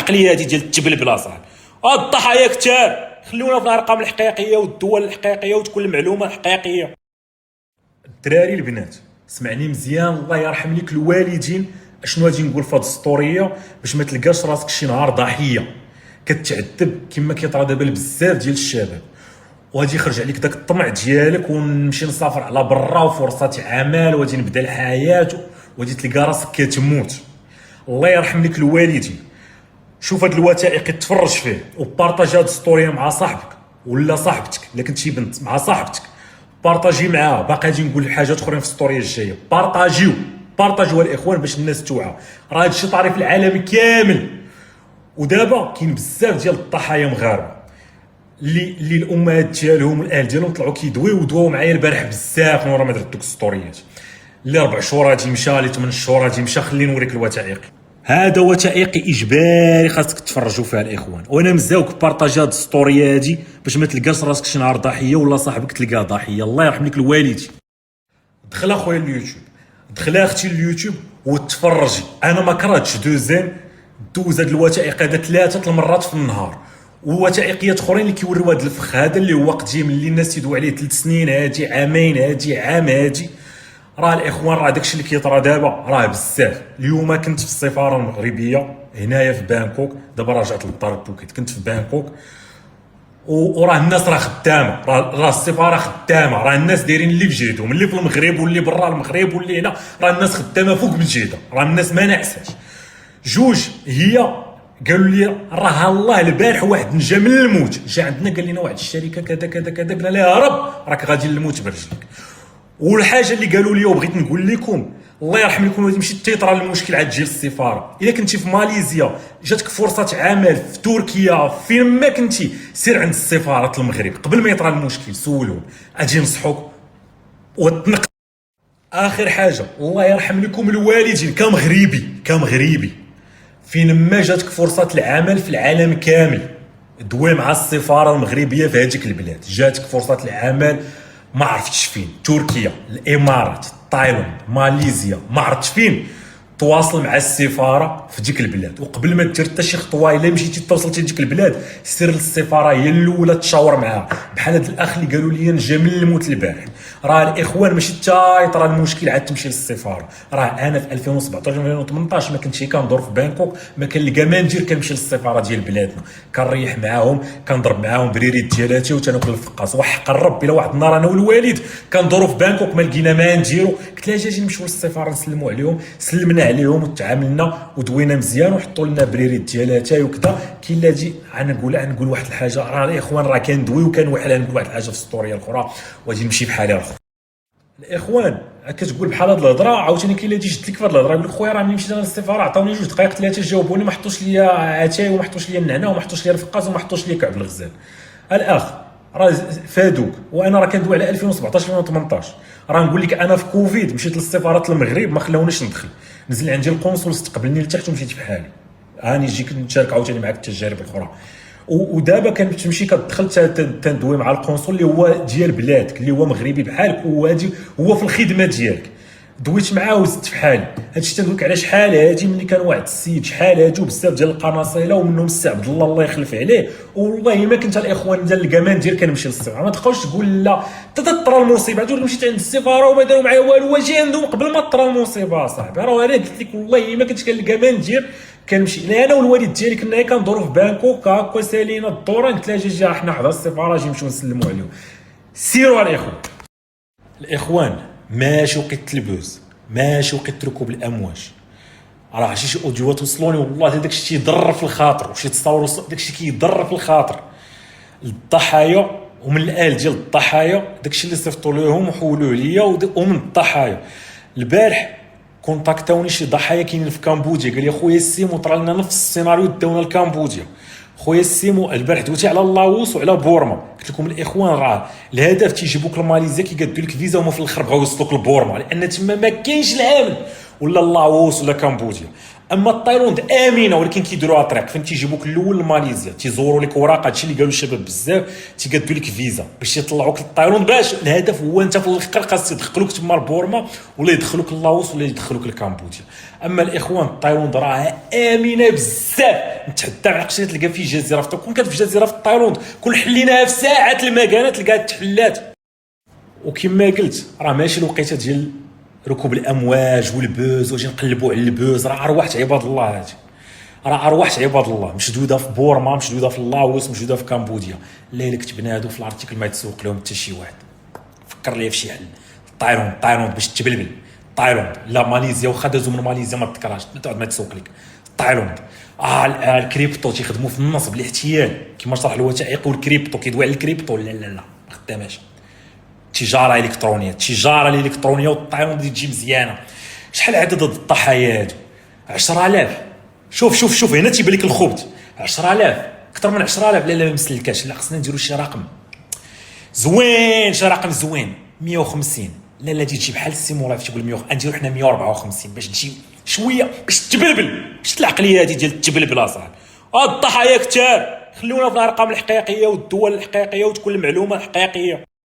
العقليه هذه ديال التبلبل اصاحبي. الضحايا كثار، خلونا في الارقام الحقيقيه والدول الحقيقيه وتكون المعلومه الحقيقيه. الدراري البنات سمعني مزيان، الله يرحم ليك الوالدين. اشنو غادي نقول في هذه السطوريه باش ما تلقاش راسك شي نهار ضحيه كتعذب كما كيطرا دابا بزاف ديال الشباب، وغادي يخرج عليك داك الطمع ديالك ونمشي نسافر على برا وفرصه عمل وغادي نبدا الحياه وغادي تلقى راسك كتموت. الله يرحم لك الوالدين. شوف هاد الوثائقي تفرج فيه وبارطاجي هاد السطوريه مع صاحبك ولا صاحبتك، الا كنتي بنت مع صاحبتك بارطاجي معاها. باقي غادي نقول حاجات اخرين في السطوريه الجايه. بارطاجيو الاخوان باش الناس توعى. راه هادشي طاري في العالم كامل، ودابا كاين بزاف ديال الضحايا مغاربه اللي الامهات ديالهم والاهل ديالهم طلعوا ودواو معايا البارح بزاف من ورا ما درت دوك السطوريات. اللي 4 شهور غادي يمشى، اللي 8 شهور غادي يمشى. خليني نوريك الوثائقي. هذا وثائقي اجباري خاصك تفرجوا فيها الاخوان، وانا مزاوك بارطاجي هاد السطوريه هادي باش ما تلقاش راسك شي نهار ضحيه ولا صاحبك تلقاه ضحيه. الله يرحم لك الوالدين. دخل اخويا اليوتيوب، دخل اختي اليوتيوب وتفرجي. انا ما كرهتش دوز هاد الوثائق هذا 3 المرات في النهار، ووثائقيات اخرين اللي كيوريو هذا الفخ هذا اللي هو قديم اللي الناس يدوا عليه 3 سنين هادي، عامين هادي، عام هادي. راه الاخوان راه داكشي اللي كيطرا دابا راه بزاف. اليوم كنت في السفاره المغربيه هنايا في بانكوك، دابا رجعت للدار بوكيت. كنت في بانكوك وراه الناس راه خدامه، راه السفاره خدامه، راه الناس دايرين اللي بجهدهم، اللي في المغرب واللي برا المغرب واللي هنا، راه الناس خدامه فوق بجهدها، راه الناس ما ناعساش. جوج هي قالوا لي راه الله البارح واحد نجا من الموت، جا عندنا قال لنا واحد الشركه كذا كذا كذا، قلنا لها رب راك غادي للموت برجلك. والحاجه اللي قالوا لي وبغيت نقول لكم الله يرحم لكم، غادي يمشي تيطرا المشكل عاد تجي للسفاره. الا كنتي في ماليزيا جاتك فرصه عمل في تركيا فين ما كنتي، سير عند سفاره المغرب قبل ما يطرا المشكل، سولهم اجي نصحوك وتنق. اخر حاجه الله يرحم لكم الوالدين. كمغربي فين ما جاتك فرصه العمل في العالم كامل دوي مع السفاره المغربيه في هذيك البلاد. جاتك فرصه العمل ما عرفتش فين، تركيا، الامارات، تايلاند، ماليزيا، ما عرفتش فين، تواصل مع السفاره في ديك البلاد. وقبل ما دير حتى شي خطوه الا مشيتي توصلتي لديك البلاد، سير للسفاره هي الاولى تشاور معاها. بحال هاد الاخ اللي قالوا لي نجا من الموت البارح. راه الاخوان ماشي حتى يطرا المشكل عاد تمشي للسفاره. راه انا في 2017 2018 ما كنتش كندور في بانكوك، ما كنلقى ما ندير، كنمشي للسفاره ديال بلادنا كنريح معاهم، كنضرب معاهم بريريت ديالاتي وتناكل الفقاس. وحق الرب الا واحد النهار انا والوالد كندوروا في بانكوك ما لقينا ما نديرو، قلت لها اجي نمشيو للسفاره نسلموا عليهم. سلمنا عليهم وتعاملنا ودوينا مزيان وحطوا لنا بريريت ديالاتي وكذا. كاين اللي نقول واحد الحاجه، راه الاخوان راه كندوي وكنوحل. نقول واحد الحاجه في السطوريه الاخرى وغادي نمشي بحالي الاخر. الاخوان كتقول بحال هاد الهضره عاوتاني كاين اللي يجي يشد لك في هاد الهضره يقول لك خويا راه ملي مشيت انا للسفاره عطاوني 2 دقائق 3 جاوبوني، ما حطوش ليا اتاي وما حطوش ليا النعناع وما حطوش ليا الفقاس وما حطوش ليا كعب الغزال. الاخ راه فادوك، وانا راه كندوي على 2017 2018. راه نقول لك انا في كوفيد مشيت للسفاره المغرب ما خلاونيش ندخل، نزل عندي القنصل استقبلني لتحت ومشيت بحالي. هاني نجيك نشارك عاوتاني معاك التجارب الاخرى. ودابا كتمشي كتدخل تندوي مع القنصل اللي هو ديال بلادك اللي هو مغربي بحالك وهادي هو في الخدمه ديالك. دويت معاه وزدت في حالي. هادشي تنقولك على شحال هادي ملي كان واحد السيد شحال هادي وبزاف ديال القناصله ومنهم السي عبد الله يخلف عليه. والله ما كنت الاخوان ديال الكمان ديال كنمشي للسفاره. ما تبقاوش تقول لا تطرى المصيبه، تقول مشيت عند السفاره وما داروا معايا والو، واجي عندهم قبل ما تطرى المصيبه صاحبي. راه انا قلت لك والله ما كنت كنلقى ندير، كنمشي انا والوالد ديالي كنا كندوروا في بانكوك هكا سالينا الدوره. قلت لها جا حنا حدا السفاره اجي نمشيو نسلموا عليهم. سيروا الاخوان ماشي وقت التلفاز، ماشي وقت ركوب الامواج. راه شي اوديوات وصلوني والله داك الشيء يضر في الخاطر، وشي تصاور داك الشيء كيضر في الخاطر. الضحايا ومن الاهل ديال الضحايا داك الشيء اللي صيفطوا لهم وحولوه ليا، ومن الضحايا البارح كونتاكتوني شي ضحايا كاينين في كامبوديا. قال لي خويا السيمو طرا لنا نفس السيناريو داونا لكامبوديا. خويا السيمو البارح دويتي على لاوس وعلى بورما. قلت لكم الاخوان راه الهدف تيجيبوك لماليزيا كيقادوا لك فيزا وما في الاخر بغاو يوصلوك لبورما، لان تما ما كاينش العامل ولا لاوس ولا كامبوديا. اما التايلاند امنه ولكن كيديروها طريق، فين تيجيبوك الاول لماليزيا تيزوروا لك وراق، هادشي اللي قالوا الشباب بزاف، تيقادوا لك فيزا باش يطلعوك للتايلاند، باش الهدف هو انت في الاخر خاص يدخلوك تما لبورما ولا يدخلوك للاوس ولا يدخلوك لكامبوديا. اما الاخوان التايلاند راه امنه بزاف، نتحدى على قشره تلقى فيه جزيره، كون كانت في جزيره في تايلاند كون حليناها في ساعه المكانه تلقاها تحلات. وكما قلت راه ماشي الوقيته ديال ركوب الامواج والبوز وجي نقلبوا على البوز، راه ارواح عباد الله هادي، راه ارواح عباد الله مشدوده في بورما، مشدوده في لاوس، مشدوده في كامبوديا. لا الا كتبنا هادو في الارتيكل ما يتسوق لهم حتى شي واحد. فكر ليا في شي حل. تايلاند باش تبلبل، تايلاند لا ماليزيا واخا دازو من ماليزيا ما تذكرهاش تعود ما تسوق لك. تايلاند الكريبتو تيخدموا في النصب الاحتيال كما شرح الوثائق، والكريبتو كيدوي على الكريبتو، لا لا لا ما خداماش. تجاره الكترونيه، التجاره الالكترونيه والتايلاند اللي تجي مزيانه. شحال عدد الضحايا هادو؟ 10,000. شوف هنا تيبان لك الخبط. 10,000 اكثر من 10,000. لا ما مسلكاش، لا خصنا نديرو شي رقم زوين، شي رقم زوين. 150. لا تجي بحال السيمولاف تيقول 100، نديرو حنا 154 باش تجي شويه باش تبلبل. شفت العقليه هذه ديال التبلبل اصاحبي؟ الضحايا كثار، خلونا في الارقام الحقيقيه والدول الحقيقيه وتكون المعلومه الحقيقيه.